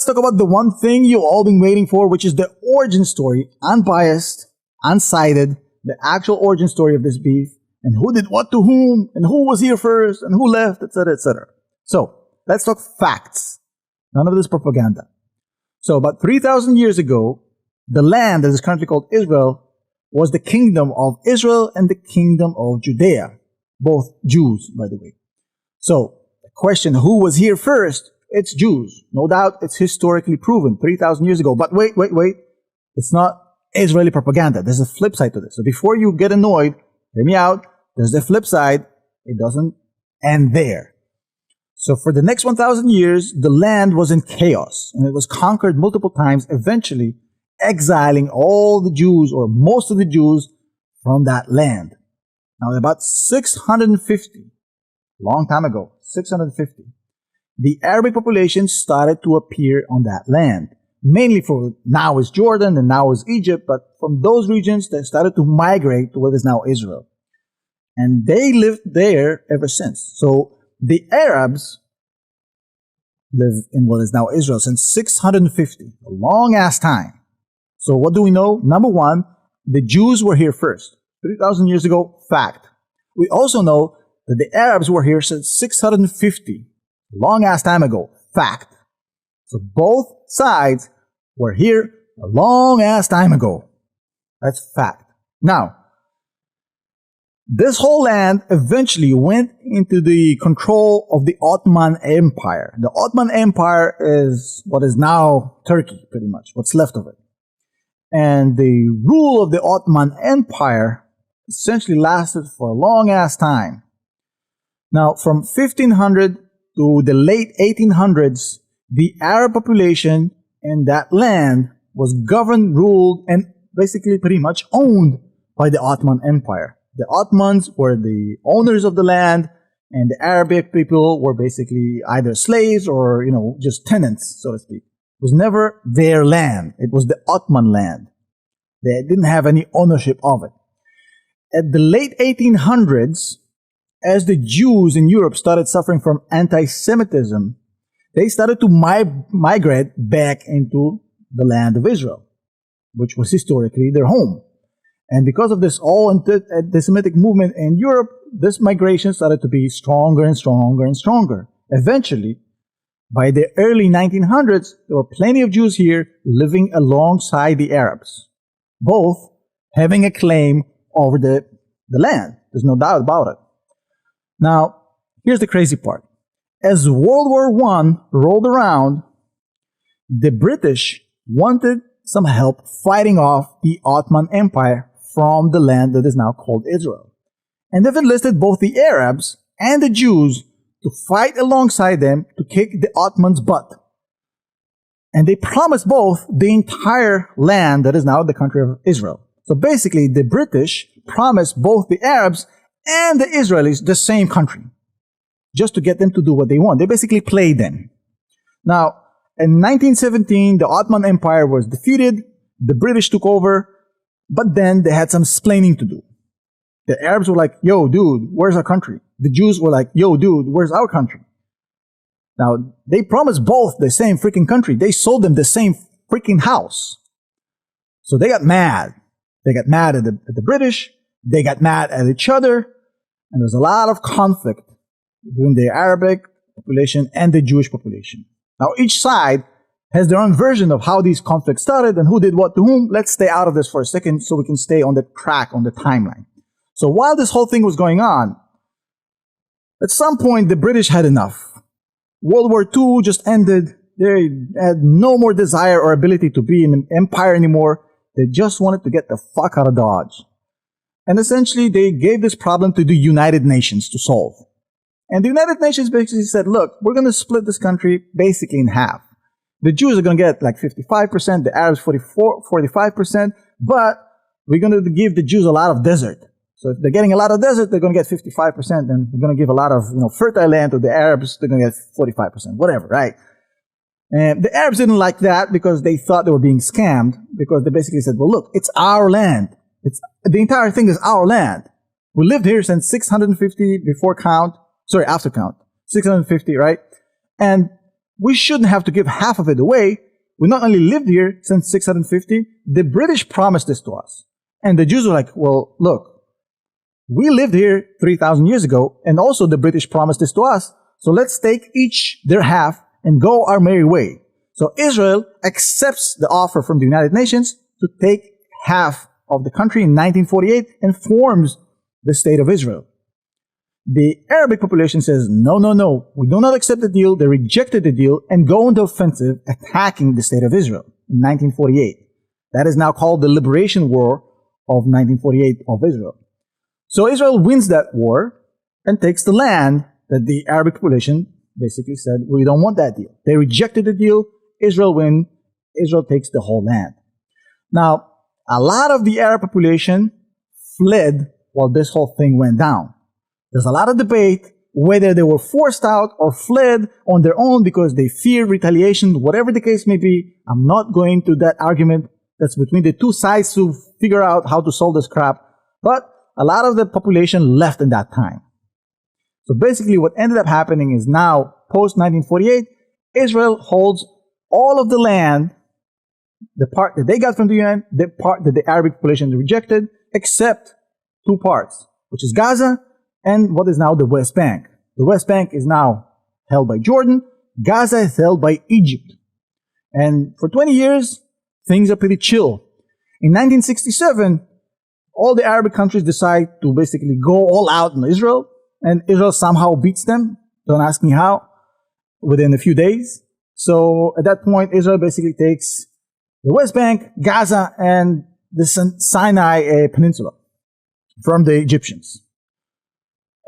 talk about the one thing you've all been waiting for, which is the origin story, unbiased, unsighted, the actual origin story of this beef, and who did what to whom, and who was here first, and who left, etc., etc. So, let's talk facts. None of this propaganda. So, about 3,000 years ago, the land that is currently called Israel was the kingdom of Israel and the kingdom of Judea. Both Jews, by the way. So, the question, who was here first? It's Jews. No doubt it's historically proven 3,000 years ago. But wait. It's not Israeli propaganda. There's a flip side to this. So before you get annoyed, hear me out. There's the flip side. It doesn't end there. So for the next 1,000 years, the land was in chaos. And it was conquered multiple times, eventually exiling all the Jews or most of the Jews from that land. Now, about 650, long time ago, 650, the Arabic population started to appear on that land. Mainly for now is Jordan and now is Egypt, but from those regions they started to migrate to what is now Israel. And they lived there ever since. So the Arabs live in what is now Israel since 650, a long ass time. So what do we know? Number one, the Jews were here first. 3,000 years ago, fact. We also know that the Arabs were here since 650. Long ass time ago. Fact. So both sides were here a long ass time ago. That's fact. Now, this whole land eventually went into the control of the Ottoman Empire. The Ottoman Empire is what is now Turkey, pretty much, what's left of it. And the rule of the Ottoman Empire essentially lasted for a long ass time. Now, from 1500 to the late 1800s, the Arab population in that land was governed, ruled, and basically pretty much owned by the Ottoman Empire. The Ottomans were the owners of the land, and the Arabic people were basically either slaves or, just tenants, so to speak. It was never their land. It was the Ottoman land. They didn't have any ownership of it. At the late 1800s, as the Jews in Europe started suffering from anti-Semitism, they started to migrate back into the land of Israel, which was historically their home. And because of this all anti-Semitic movement in Europe, this migration started to be stronger and stronger and stronger. Eventually, by the early 1900s, there were plenty of Jews here living alongside the Arabs, both having a claim over the land. There's no doubt about it. Now, here's the crazy part. As World War I rolled around, the British wanted some help fighting off the Ottoman Empire from the land that is now called Israel. And they've enlisted both the Arabs and the Jews to fight alongside them to kick the Ottomans' butt. And they promised both the entire land that is now the country of Israel. So basically, the British promised both the Arabs and the Israelis the same country, just to get them to do what they want. They basically played them. Now, in 1917, the Ottoman Empire was defeated, the British took over, but then they had some explaining to do. The Arabs were like, yo, dude, where's our country? The Jews were like, yo, dude, where's our country? Now, they promised both the same freaking country. They sold them the same freaking house. So they got mad. They got mad at the British. They got mad at each other. And there's a lot of conflict between the Arabic population and the Jewish population. Now, each side has their own version of how these conflicts started and who did what to whom. Let's stay out of this for a second so we can stay on the track, on the timeline. So while this whole thing was going on, at some point, the British had enough. World War II just ended. They had no more desire or ability to be an empire anymore. They just wanted to get the fuck out of Dodge. And essentially, they gave this problem to the United Nations to solve. And the United Nations basically said, look, we're going to split this country basically in half. The Jews are going to get like 55%, the Arabs 45%, but we're going to give the Jews a lot of desert. So if they're getting a lot of desert, they're going to get 55%, and we're going to give a lot of fertile land to the Arabs, they're going to get 45%, whatever, right? And the Arabs didn't like that because they thought they were being scammed, because they basically said, well, look, it's our land. The entire thing is our land. We lived here since 650 after count, 650, right? And we shouldn't have to give half of it away. We not only lived here since 650, the British promised this to us. And the Jews were like, well, look, we lived here 3,000 years ago, and also the British promised this to us. So let's take each their half and go our merry way. So Israel accepts the offer from the United Nations to take half of the country in 1948 and forms the State of Israel. The Arabic population says, no, no, no, we do not accept the deal. They rejected the deal and go into offensive, attacking the State of Israel in 1948. That is now called the Liberation War of 1948 of Israel. So Israel wins that war and takes the land that the Arabic population basically said, we don't want that deal. They rejected the deal. Israel wins. Israel takes the whole land. Now, a lot of the Arab population fled while this whole thing went down. There's a lot of debate whether they were forced out or fled on their own because they feared retaliation, whatever the case may be. I'm not going to that argument. That's between the two sides to figure out how to solve this crap. But a lot of the population left in that time. So basically what ended up happening is now, post-1948, Israel holds all of the land, the part that they got from the UN, the part that the Arabic population rejected, except two parts, which is Gaza and what is now the West Bank. The West Bank is now held by Jordan. Gaza is held by Egypt. And for 20 years, things are pretty chill. In 1967, all the Arabic countries decide to basically go all out on Israel, and Israel somehow beats them. Don't ask me how, within a few days. So at that point, Israel basically takes the West Bank, Gaza, and the Sinai Peninsula from the Egyptians.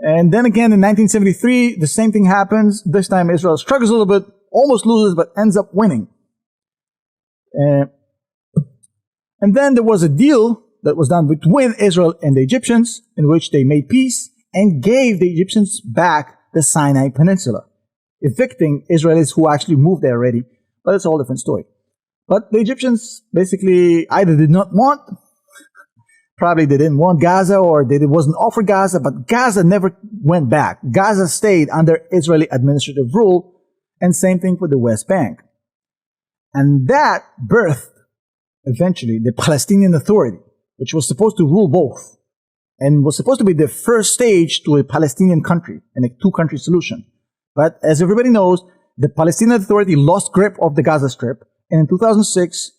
And then again in 1973, the same thing happens. This time Israel struggles a little bit, almost loses, but ends up winning. And then there was a deal that was done between Israel and the Egyptians, in which they made peace and gave the Egyptians back the Sinai Peninsula, evicting Israelis who actually moved there already. But it's a whole different story. But the Egyptians basically either did not want, probably they didn't want Gaza, or they wasn't offered Gaza, but Gaza never went back. Gaza stayed under Israeli administrative rule, and same thing for the West Bank. And that birthed, eventually, the Palestinian Authority, which was supposed to rule both, and was supposed to be the first stage to a Palestinian country and a two-country solution. But as everybody knows, the Palestinian Authority lost grip of the Gaza Strip, and in 2006,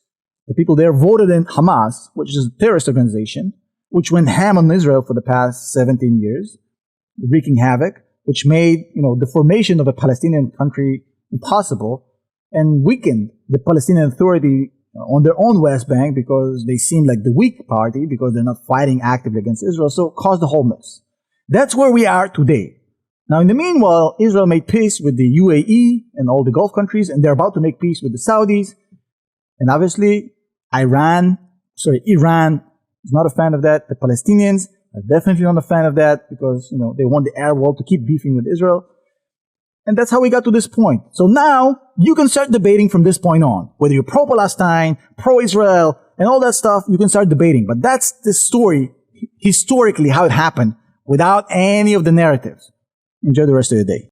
the people there voted in Hamas, which is a terrorist organization, which went ham on Israel for the past 17 years, wreaking havoc, which made, the formation of a Palestinian country impossible, and weakened the Palestinian Authority on their own West Bank because they seem like the weak party because they're not fighting actively against Israel, so caused the whole mess. That's where we are today. Now, in the meanwhile, Israel made peace with the UAE and all the Gulf countries, and they're about to make peace with the Saudis. And obviously, Iran is not a fan of that. The Palestinians are definitely not a fan of that because, they want the Arab world to keep beefing with Israel. And that's how we got to this point. So now you can start debating from this point on. Whether you're pro-Palestine, pro-Israel, and all that stuff, you can start debating. But that's the story, historically, how it happened, without any of the narratives. Enjoy the rest of your day.